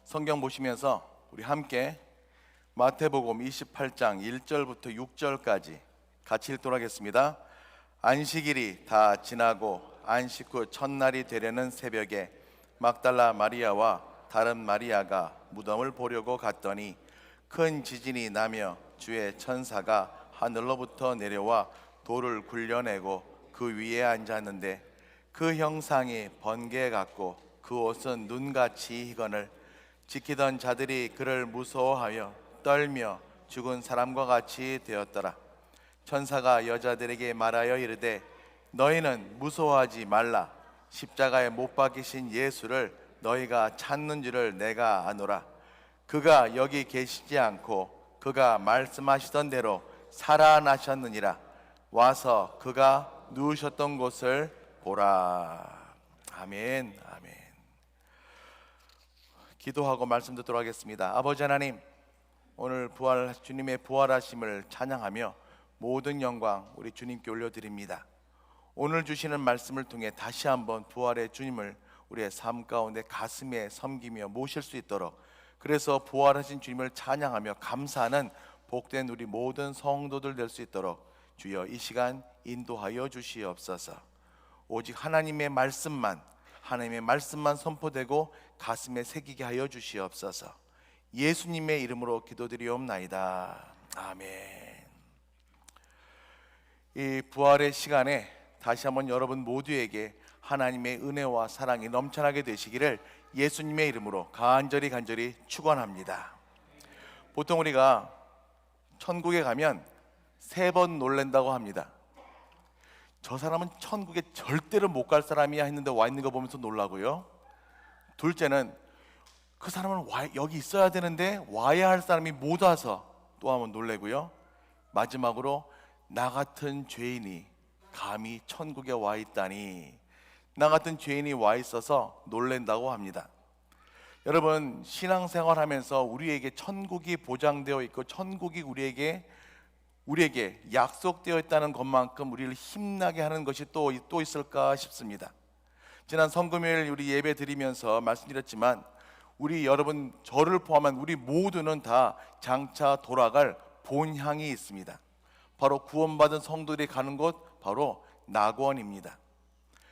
성경 보시면서 우리 함께 마태복음 28장 1절부터 6절까지 같이 읽도록 하겠습니다. 안식일이 다 지나고 안식 후 첫날이 되려는 새벽에 막달라 마리아와 다른 마리아가 무덤을 보려고 갔더니 큰 지진이 나며 주의 천사가 하늘로부터 내려와 돌을 굴려내고 그 위에 앉았는데 그 형상이 번개 같고 그 옷은 눈같이 희건을 지키던 자들이 그를 무서워하여 떨며 죽은 사람과 같이 되었더라. 천사가 여자들에게 말하여 이르되 너희는 무서워하지 말라. 십자가에 못 박히신 예수를 너희가 찾는 줄을 내가 아노라. 그가 여기 계시지 않고 그가 말씀하시던 대로 살아나셨느니라. 와서 그가 누우셨던 곳을 보라. 아멘. 아멘. 기도하고 말씀 듣도록 하겠습니다. 아버지 하나님, 오늘 주님의 부활하심을 찬양하며 모든 영광 우리 주님께 올려드립니다. 오늘 주시는 말씀을 통해 다시 한번 부활의 주님을 우리의 삶 가운데 가슴에 섬기며 모실 수 있도록, 그래서 부활하신 주님을 찬양하며 감사하는 복된 우리 모든 성도들 될 수 있도록 주여 이 시간 인도하여 주시옵소서. 오직 하나님의 말씀만 선포되고 가슴에 새기게 하여 주시옵소서. 예수님의 이름으로 기도드리옵나이다. 아멘. 이 부활의 시간에 다시 한번 여러분 모두에게 하나님의 은혜와 사랑이 넘쳐나게 되시기를 예수님의 이름으로 간절히 축원합니다. 보통 우리가 천국에 가면 3번 놀란다고 합니다. 저 사람은 천국에 절대로 못 갈 사람이야 했는데 와 있는 거 보면서 놀라고요. 둘째는 그 사람은 여기 있어야 되는데 와야 할 사람이 못 와서 또 한번 놀래고요. 마지막으로 나 같은 죄인이 감히 천국에 와 있다니, 나 같은 죄인이 와 있어서 놀랜다고 합니다. 여러분, 신앙생활 하면서 우리에게 천국이 보장되어 있고 천국이 우리에게 약속되어 있다는 것만큼 우리를 힘나게 하는 것이 또 있을까 싶습니다. 지난 성금요일 우리 예배 드리면서 말씀드렸지만 여러분, 저를 포함한 우리 모두는 다 장차 돌아갈 본향이 있습니다. 바로 구원받은 성도들이 가는 곳, 바로 낙원입니다.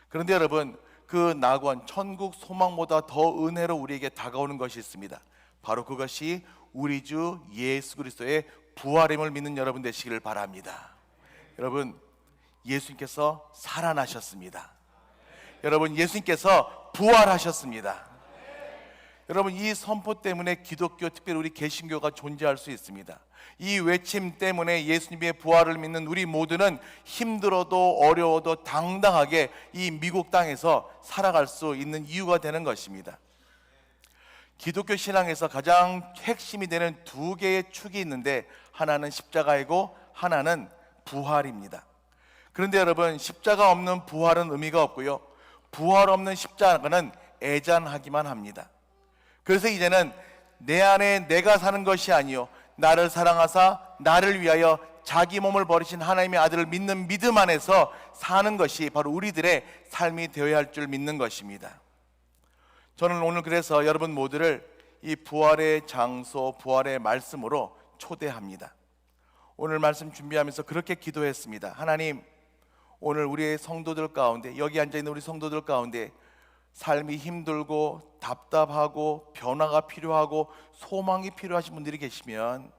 그런데 여러분, 그 낙원, 천국 소망보다 더 은혜로 우리에게 다가오는 것이 있습니다. 바로 그것이 우리 주 예수 그리스도의 부활임을 믿는 여러분 되시기를 바랍니다. 여러분, 예수님께서 살아나셨습니다. 여러분, 예수님께서 부활하셨습니다. 여러분, 이 선포 때문에 기독교, 특별히 우리 개신교가 존재할 수 있습니다. 이 외침 때문에 예수님의 부활을 믿는 우리 모두는 힘들어도 어려워도 당당하게 이 미국 땅에서 살아갈 수 있는 이유가 되는 것입니다. 기독교 신앙에서 가장 핵심이 되는 2개의 축이 있는데, 하나는 십자가이고 하나는 부활입니다. 그런데 여러분, 십자가 없는 부활은 의미가 없고요, 부활 없는 십자가는 애잔하기만 합니다. 그래서 이제는 내 안에 내가 사는 것이 아니요 나를 사랑하사 나를 위하여 자기 몸을 버리신 하나님의 아들을 믿는 믿음 안에서 사는 것이 바로 우리들의 삶이 되어야 할 줄 믿는 것입니다. 저는 오늘 그래서 여러분 모두를 이 부활의 장소, 부활의 말씀으로 초대합니다. 오늘 말씀 준비하면서 그렇게 기도했습니다. 하나님, 오늘 우리의 성도들 가운데, 여기 앉아있는 우리 성도들 가운데 삶이 힘들고 답답하고 변화가 필요하고 소망이 필요하신 분들이 계시면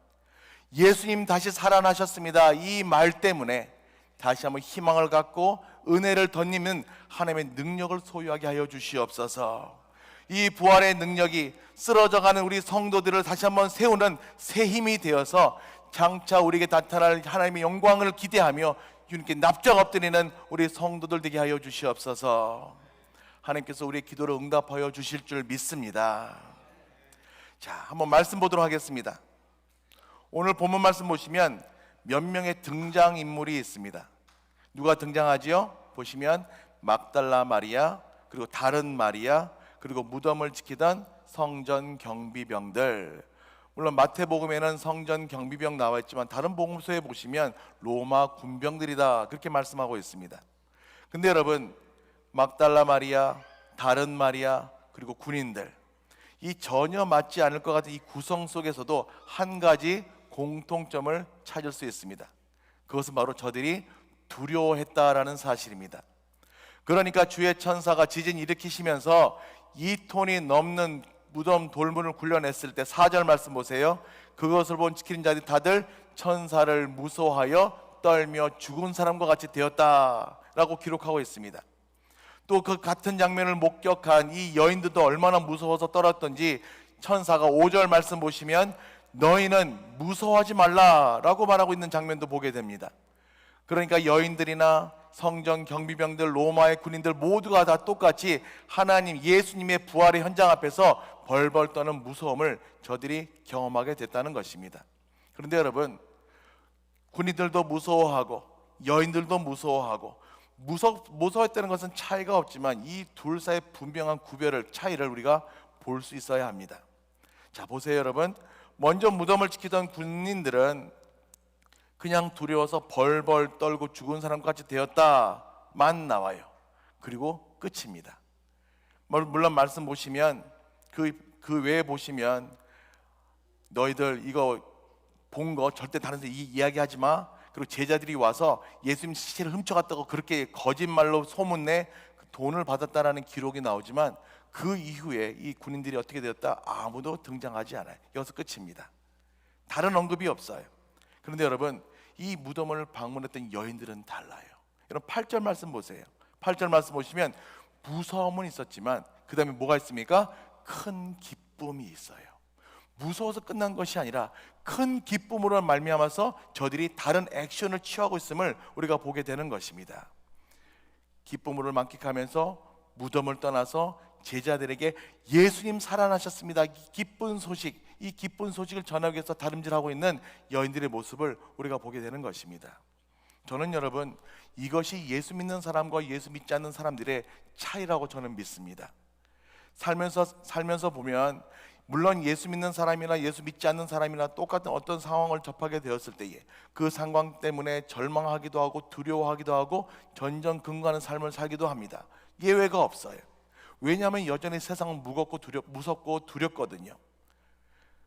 예수님 다시 살아나셨습니다, 이 말 때문에 다시 한번 희망을 갖고 은혜를 덧입는 하나님의 능력을 소유하게 하여 주시옵소서. 이 부활의 능력이 쓰러져가는 우리 성도들을 다시 한번 세우는 새 힘이 되어서 장차 우리에게 나타날 하나님의 영광을 기대하며 주님께 납작 엎드리는 우리 성도들 되게 하여 주시옵소서. 하나님께서 우리의 기도를 응답하여 주실 줄 믿습니다. 자, 한번 말씀 보도록 하겠습니다. 오늘 본문 말씀 보시면 몇 명의 등장인물이 있습니다. 누가 등장하지요? 보시면 막달라 마리아, 그리고 다른 마리아, 그리고 무덤을 지키던 성전 경비병들, 물론 마태복음에는 성전 경비병 나와 있지만 다른 복음서에 보시면 로마 군병들이다 그렇게 말씀하고 있습니다. 근데 여러분, 막달라 마리아, 다른 마리아, 그리고 군인들, 이 전혀 맞지 않을 것 같은 이 구성 속에서도 한 가지 공통점을 찾을 수 있습니다. 그것은 바로 저들이 두려워했다라는 사실입니다. 그러니까 주의 천사가 지진 일으키시면서 2톤이 넘는 무덤 돌문을 굴려냈을 때 4절 말씀 보세요. 그것을 본 지키는 자들이 다들 천사를 무서워하여 떨며 죽은 사람과 같이 되었다라고 기록하고 있습니다. 또 그 같은 장면을 목격한 이 여인들도 얼마나 무서워서 떨었던지 천사가 5절 말씀 보시면 너희는 무서워하지 말라라고 말하고 있는 장면도 보게 됩니다. 그러니까 여인들이나 성전 경비병들, 로마의 군인들 모두가 다 똑같이 하나님 예수님의 부활의 현장 앞에서 벌벌 떠는 무서움을 저들이 경험하게 됐다는 것입니다. 그런데 여러분, 군인들도 무서워하고 여인들도 무서워하고 무서웠다는 것은 차이가 없지만 이 둘 사이의 분명한 차이를 우리가 볼 수 있어야 합니다. 자, 보세요 여러분. 먼저 무덤을 지키던 군인들은 그냥 두려워서 벌벌 떨고 죽은 사람과 같이 되었다만 나와요. 그리고 끝입니다. 물론 말씀 보시면 그 외에 보시면 너희들 이거 본 거 절대 다른 데 이야기하지 마. 그리고 제자들이 와서 예수님 시체를 훔쳐갔다고 그렇게 거짓말로 소문내 돈을 받았다라는 기록이 나오지만 그 이후에 이 군인들이 어떻게 되었다? 아무도 등장하지 않아요. 여기서 끝입니다. 다른 언급이 없어요. 그런데 여러분, 이 무덤을 방문했던 여인들은 달라요. 여러분 8절 말씀 보세요. 8절 말씀 보시면 무서움은 있었지만 그 다음에 뭐가 있습니까? 큰 기쁨이 있어요. 무서워서 끝난 것이 아니라 큰 기쁨으로 말미암아서 저들이 다른 액션을 취하고 있음을 우리가 보게 되는 것입니다. 기쁨을 만끽하면서 무덤을 떠나서 제자들에게 예수님 살아나셨습니다, 이 기쁜 소식을 전하기 위해서 다름질하고 있는 여인들의 모습을 우리가 보게 되는 것입니다. 저는 여러분, 이것이 예수 믿는 사람과 예수 믿지 않는 사람들의 차이라고 저는 믿습니다. 살면서 보면 물론 예수 믿는 사람이나 예수 믿지 않는 사람이나 똑같은 어떤 상황을 접하게 되었을 때에 그 상황 때문에 절망하기도 하고 두려워하기도 하고 전전긍긍하는 삶을 살기도 합니다. 예외가 없어요. 왜냐하면 여전히 세상은 무섭고 두렵거든요.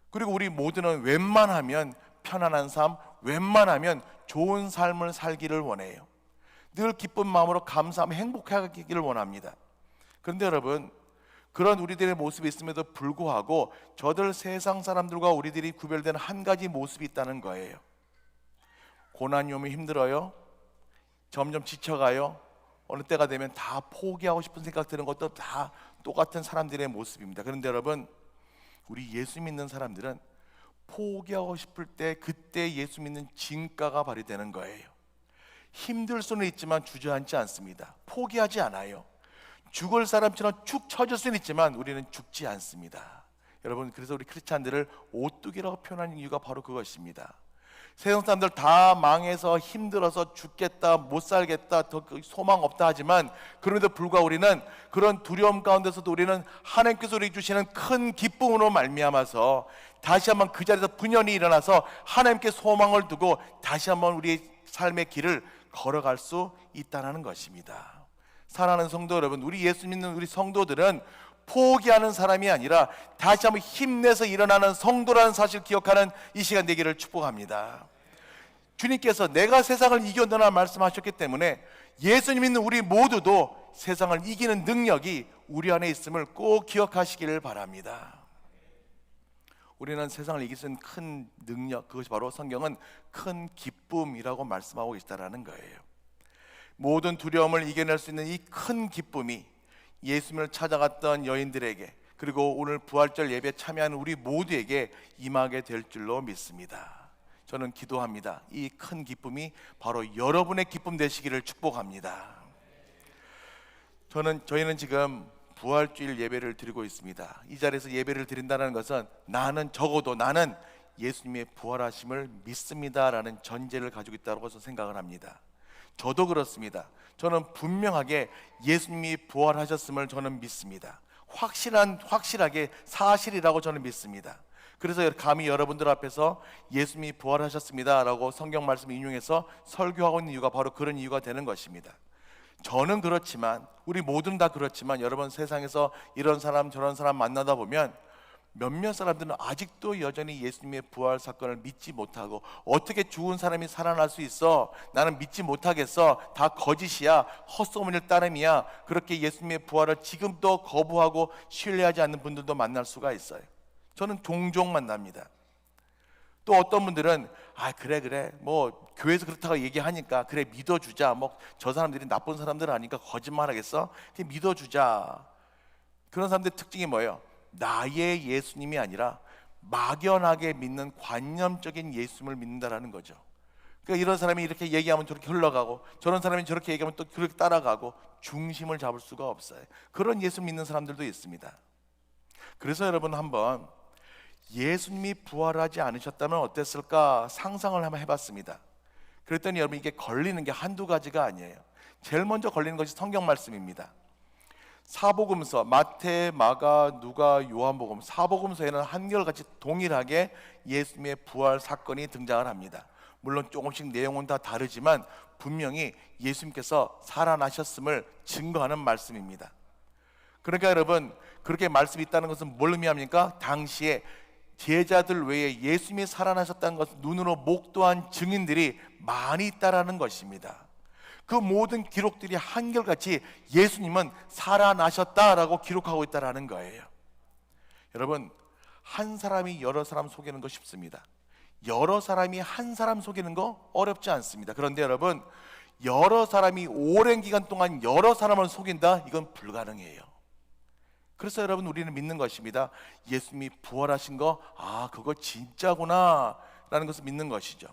그리고 우리 모두는 웬만하면 편안한 삶, 웬만하면 좋은 삶을 살기를 원해요. 늘 기쁜 마음으로 감사하며 행복하기를 원합니다. 그런데 여러분, 그런 우리들의 모습이 있음에도 불구하고 저들 세상 사람들과 우리들이 구별되는 한 가지 모습이 있다는 거예요. 고난이 오면 힘들어요. 점점 지쳐가요. 어느 때가 되면 다 포기하고 싶은 생각 드는 것도 다 똑같은 사람들의 모습입니다. 그런데 여러분, 우리 예수 믿는 사람들은 포기하고 싶을 때 그때 예수 믿는 진가가 발휘되는 거예요. 힘들 수는 있지만 주저앉지 않습니다. 포기하지 않아요. 죽을 사람처럼 축 처질 수는 있지만 우리는 죽지 않습니다. 여러분, 그래서 우리 크리스찬들을 오뚜기라고 표현하는 이유가 바로 그것입니다. 세상 사람들 다 망해서 힘들어서 죽겠다, 못 살겠다, 더 소망 없다 하지만 그럼에도 불구하고 우리는 그런 두려움 가운데서도 우리는 하나님께서 우리 주시는 큰 기쁨으로 말미암아서 다시 한번 그 자리에서 분연히 일어나서 하나님께 소망을 두고 다시 한번 우리의 삶의 길을 걸어갈 수 있다는 것입니다. 사랑하는 성도 여러분, 우리 예수 믿는 우리 성도들은 포기하는 사람이 아니라 다시 한번 힘내서 일어나는 성도라는 사실을 기억하는 이 시간 되기를 축복합니다. 주님께서 내가 세상을 이겨내라 말씀하셨기 때문에 예수님 믿는 우리 모두도 세상을 이기는 능력이 우리 안에 있음을 꼭 기억하시기를 바랍니다. 우리는 세상을 이길 수 있는 큰 능력, 그것이 바로 성경은 큰 기쁨이라고 말씀하고 있다는 거예요. 모든 두려움을 이겨낼 수 있는 이 큰 기쁨이 예수님을 찾아갔던 여인들에게, 그리고 오늘 부활절 예배에 참여하는 우리 모두에게 임하게 될 줄로 믿습니다. 저는 기도합니다. 이 큰 기쁨이 바로 여러분의 기쁨 되시기를 축복합니다. 저희는 지금 부활주일 예배를 드리고 있습니다. 이 자리에서 예배를 드린다는 것은 적어도 나는 예수님의 부활하심을 믿습니다라는 전제를 가지고 있다고 생각을 합니다. 저도 그렇습니다. 저는 분명하게 예수님이 부활하셨음을 저는 믿습니다. 확실하게 사실이라고 저는 믿습니다. 그래서 감히 여러분들 앞에서 예수님이 부활하셨습니다 라고 성경 말씀 인용해서 설교하고 있는 이유가 바로 그런 이유가 되는 것입니다. 저는 그렇지만, 우리 모두는 다 그렇지만, 여러분 세상에서 이런 사람 저런 사람 만나다 보면 몇몇 사람들은 아직도 여전히 예수님의 부활 사건을 믿지 못하고, 어떻게 죽은 사람이 살아날 수 있어? 나는 믿지 못하겠어. 다 거짓이야. 헛소문일 따름이야. 그렇게 예수님의 부활을 지금도 거부하고 신뢰하지 않는 분들도 만날 수가 있어요. 저는 종종 만납니다. 또 어떤 분들은 그래 뭐 교회에서 그렇다고 얘기하니까 그래 믿어주자. 뭐 저 사람들이 나쁜 사람들 아니까 거짓말하겠어? 그냥 믿어주자. 그런 사람들의 특징이 뭐예요? 나의 예수님이 아니라 막연하게 믿는 관념적인 예수님을 믿는다라는 거죠. 그러니까 이런 사람이 이렇게 얘기하면 저렇게 흘러가고, 저런 사람이 저렇게 얘기하면 또 그렇게 따라가고, 중심을 잡을 수가 없어요. 그런 예수 믿는 사람들도 있습니다. 그래서 여러분 한번 예수님이 부활하지 않으셨다면 어땠을까 상상을 한번 해봤습니다. 그랬더니 여러분 이게 걸리는 게 한두 가지가 아니에요. 제일 먼저 걸리는 것이 성경 말씀입니다. 사복음서 마태, 마가, 누가, 요한복음 사복음서에는 한결같이 동일하게 예수님의 부활 사건이 등장을 합니다. 물론 조금씩 내용은 다 다르지만 분명히 예수님께서 살아나셨음을 증거하는 말씀입니다. 그러니까 여러분 그렇게 말씀이 있다는 것은 뭘 의미합니까? 당시에 제자들 외에 예수님이 살아나셨다는 것을 눈으로 목도한 증인들이 많이 있다라는 것입니다. 그 모든 기록들이 한결같이 예수님은 살아나셨다라고 기록하고 있다라는 거예요. 여러분, 한 사람이 여러 사람 속이는 거 쉽습니다. 여러 사람이 한 사람 속이는 거 어렵지 않습니다. 그런데 여러분, 여러 사람이 오랜 기간 동안 여러 사람을 속인다? 이건 불가능해요. 그래서 여러분 우리는 믿는 것입니다. 예수님이 부활하신 거, 그거 진짜구나 라는 것을 믿는 것이죠.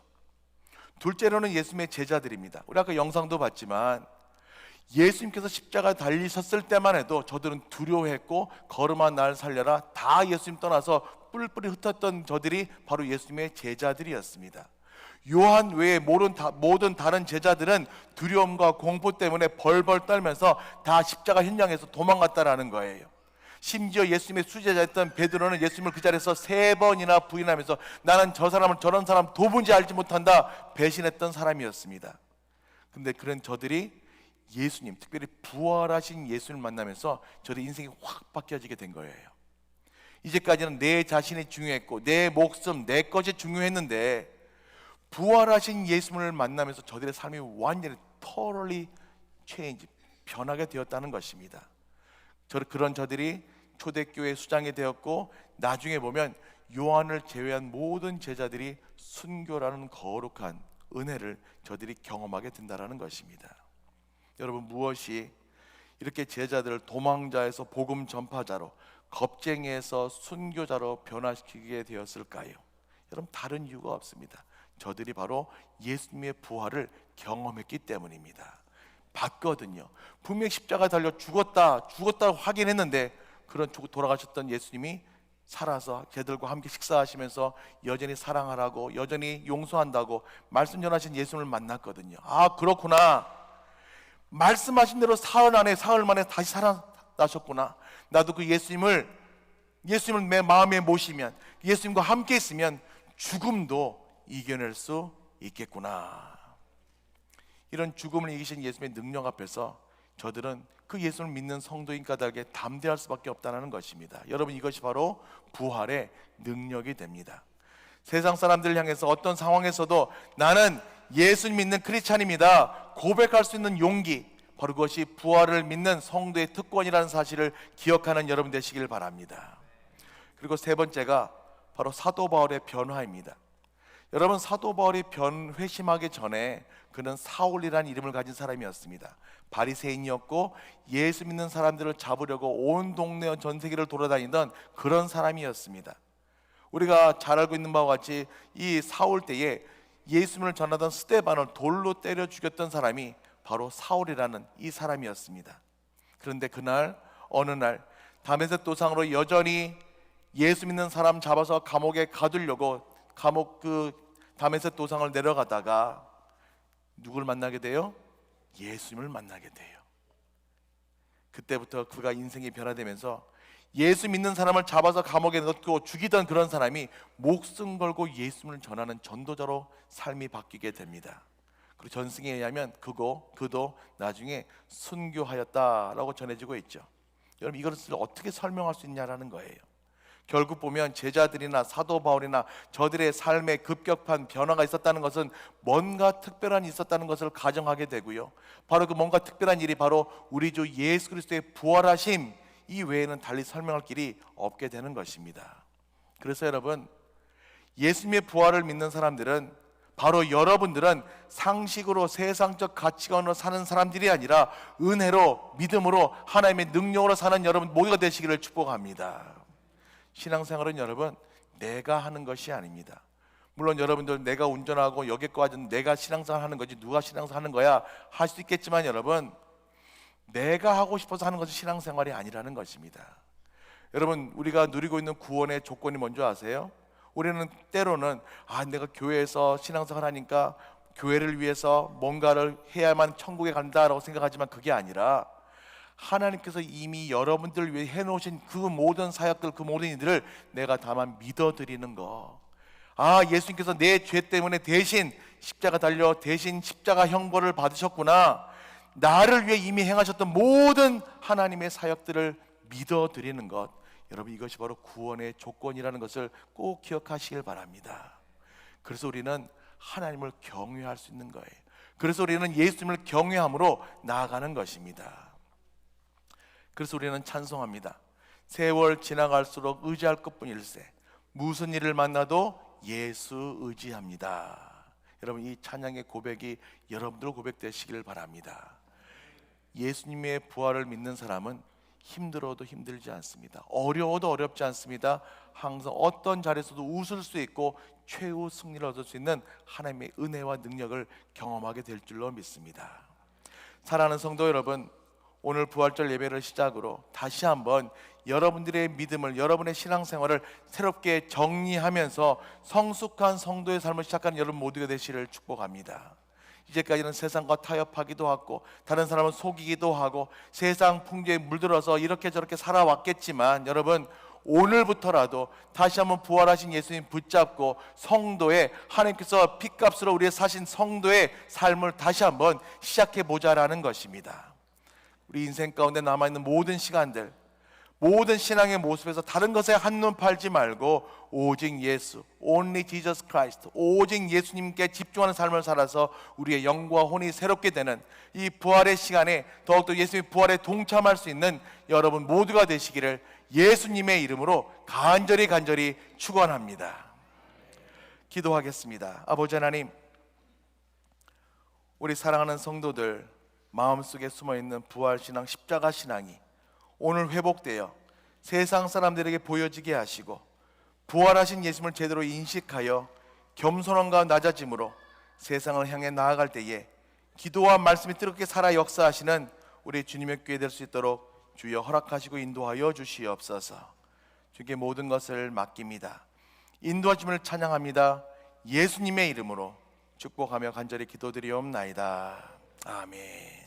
둘째로는 예수님의 제자들입니다. 우리 아까 영상도 봤지만 예수님께서 십자가에 달리셨을 때만 해도 저들은 두려워했고, 걸음아 날 살려라 다 예수님 떠나서 뿔뿔이 흩었던 저들이 바로 예수님의 제자들이었습니다. 요한 외에 모든 다른 제자들은 두려움과 공포 때문에 벌벌 떨면서 다 십자가 현장에서 도망갔다라는 거예요. 심지어 예수님의 수제자였던 베드로는 예수님을 그 자리에서 3번이나 부인하면서 나는 저 사람을 저런 사람 도무지 알지 못한다 배신했던 사람이었습니다. 그런데 그런 저들이 예수님, 특별히 부활하신 예수님을 만나면서 저들의 인생이 확 바뀌어지게 된 거예요. 이제까지는 내 자신이 중요했고 내 목숨, 내 것이 중요했는데 부활하신 예수님을 만나면서 저들의 삶이 완전히 totally change, 변하게 되었다는 것입니다. 그런 저들이 초대교회 수장이 되었고, 나중에 보면 요한을 제외한 모든 제자들이 순교라는 거룩한 은혜를 저들이 경험하게 된다는 것입니다. 여러분, 무엇이 이렇게 제자들을 도망자에서 복음 전파자로, 겁쟁이에서 순교자로 변화시키게 되었을까요? 여러분, 다른 이유가 없습니다. 저들이 바로 예수님의 부활을 경험했기 때문입니다. 봤거든요. 분명히 십자가 달려 죽었다 확인했는데, 그런 돌아가셨던 예수님이 살아서 걔들과 함께 식사하시면서 여전히 사랑하라고, 여전히 용서한다고 말씀 전하신 예수님을 만났거든요. 그렇구나. 말씀하신 대로 사흘 만에 다시 살아나셨구나. 나도 그 예수님을 내 마음에 모시면, 예수님과 함께 있으면 죽음도 이겨낼 수 있겠구나. 이런 죽음을 이기신 예수님의 능력 앞에서 저들은 그 예수를 믿는 성도인 까닭에 담대할 수밖에 없다는 것입니다. 여러분, 이것이 바로 부활의 능력이 됩니다. 세상 사람들을 향해서 어떤 상황에서도 나는 예수 믿는 크리스찬입니다 고백할 수 있는 용기, 바로 그것이 부활을 믿는 성도의 특권이라는 사실을 기억하는 여러분 되시길 바랍니다. 그리고 세 번째가 바로 사도 바울의 변화입니다. 여러분, 사도 바울이 회심하기 전에 그는 사울이라는 이름을 가진 사람이었습니다. 바리새인이었고 예수 믿는 사람들을 잡으려고 온 동네 전 세계를 돌아다니던 그런 사람이었습니다. 우리가 잘 알고 있는 바와 같이 이 사울 때에 예수님을 전하던 스데반을 돌로 때려 죽였던 사람이 바로 사울이라는 이 사람이었습니다. 그런데 어느 날 다메섹 도상으로 여전히 예수 믿는 사람 잡아서 감옥에 가두려고 다메섹 도상을 내려가다가 누굴 만나게 돼요? 예수님을 만나게 돼요. 그때부터 그가 인생이 변화되면서 예수 믿는 사람을 잡아서 감옥에 넣고 죽이던 그런 사람이 목숨 걸고 예수를 전하는 전도자로 삶이 바뀌게 됩니다. 그리고 전승에 의하면 그도 나중에 순교하였다라고 전해지고 있죠. 여러분, 이것을 어떻게 설명할 수 있냐라는 거예요. 결국 보면 제자들이나 사도 바울이나 저들의 삶에 급격한 변화가 있었다는 것은 뭔가 특별한 일이 있었다는 것을 가정하게 되고요. 바로 그 뭔가 특별한 일이 바로 우리 주 예수 그리스도의 부활하심 이 외에는 달리 설명할 길이 없게 되는 것입니다. 그래서 여러분, 예수님의 부활을 믿는 사람들은, 바로 여러분들은 상식으로 세상적 가치관으로 사는 사람들이 아니라 은혜로, 믿음으로, 하나님의 능력으로 사는 여러분 모두가 되시기를 축복합니다. 신앙생활은 여러분, 내가 하는 것이 아닙니다. 물론 여러분들 내가 운전하고 여기까지 내가 신앙생활 하는 거지 누가 신앙생활 하는 거야 할 수 있겠지만, 여러분, 내가 하고 싶어서 하는 것이 신앙생활이 아니라는 것입니다. 여러분, 우리가 누리고 있는 구원의 조건이 뭔지 아세요? 우리는 때로는 내가 교회에서 신앙생활 하니까 교회를 위해서 뭔가를 해야만 천국에 간다라고 생각하지만 그게 아니라 하나님께서 이미 여러분들을 위해 해놓으신 그 모든 사역들, 그 모든 일들을 내가 다만 믿어드리는 거. 예수님께서 내 죄 때문에 대신 십자가 달려 대신 십자가 형벌을 받으셨구나, 나를 위해 이미 행하셨던 모든 하나님의 사역들을 믿어드리는 것, 여러분, 이것이 바로 구원의 조건이라는 것을 꼭 기억하시길 바랍니다. 그래서 우리는 하나님을 경외할 수 있는 거예요. 그래서 우리는 예수님을 경외함으로 나아가는 것입니다. 그래서 우리는 찬송합니다. 세월 지나갈수록 의지할 것뿐일세, 무슨 일을 만나도 예수 의지합니다. 여러분, 이 찬양의 고백이 여러분들 고백되시기를 바랍니다. 예수님의 부활을 믿는 사람은 힘들어도 힘들지 않습니다. 어려워도 어렵지 않습니다. 항상 어떤 자리에서도 웃을 수 있고 최후 승리를 얻을 수 있는 하나님의 은혜와 능력을 경험하게 될 줄로 믿습니다. 사랑하는 성도 여러분, 오늘 부활절 예배를 시작으로 다시 한번 여러분들의 믿음을, 여러분의 신앙생활을 새롭게 정리하면서 성숙한 성도의 삶을 시작하는 여러분 모두가 되시기를 축복합니다. 이제까지는 세상과 타협하기도 하고 다른 사람을 속이기도 하고 세상 풍조에 물들어서 이렇게 저렇게 살아왔겠지만, 여러분, 오늘부터라도 다시 한번 부활하신 예수님 붙잡고 성도의, 하나님께서 핏값으로 우리의 사신 성도의 삶을 다시 한번 시작해보자라는 것입니다. 우리 인생 가운데 남아있는 모든 시간들, 모든 신앙의 모습에서 다른 것에 한눈 팔지 말고 오직 예수, only Jesus Christ, 오직 예수님께 집중하는 삶을 살아서 우리의 영과 혼이 새롭게 되는 이 부활의 시간에 더욱더 예수님의 부활에 동참할 수 있는 여러분 모두가 되시기를 예수님의 이름으로 간절히 축원합니다. 기도하겠습니다. 아버지 하나님, 우리 사랑하는 성도들 마음속에 숨어있는 부활신앙, 십자가 신앙이 오늘 회복되어 세상 사람들에게 보여지게 하시고 부활하신 예수님을 제대로 인식하여 겸손함과 낮아짐으로 세상을 향해 나아갈 때에 기도와 말씀이 뜨겁게 살아 역사하시는 우리 주님의 교회 될 수 있도록 주여 허락하시고 인도하여 주시옵소서. 주께 모든 것을 맡깁니다. 인도하심을 찬양합니다. 예수님의 이름으로 축복하며 간절히 기도드리옵나이다. 아멘.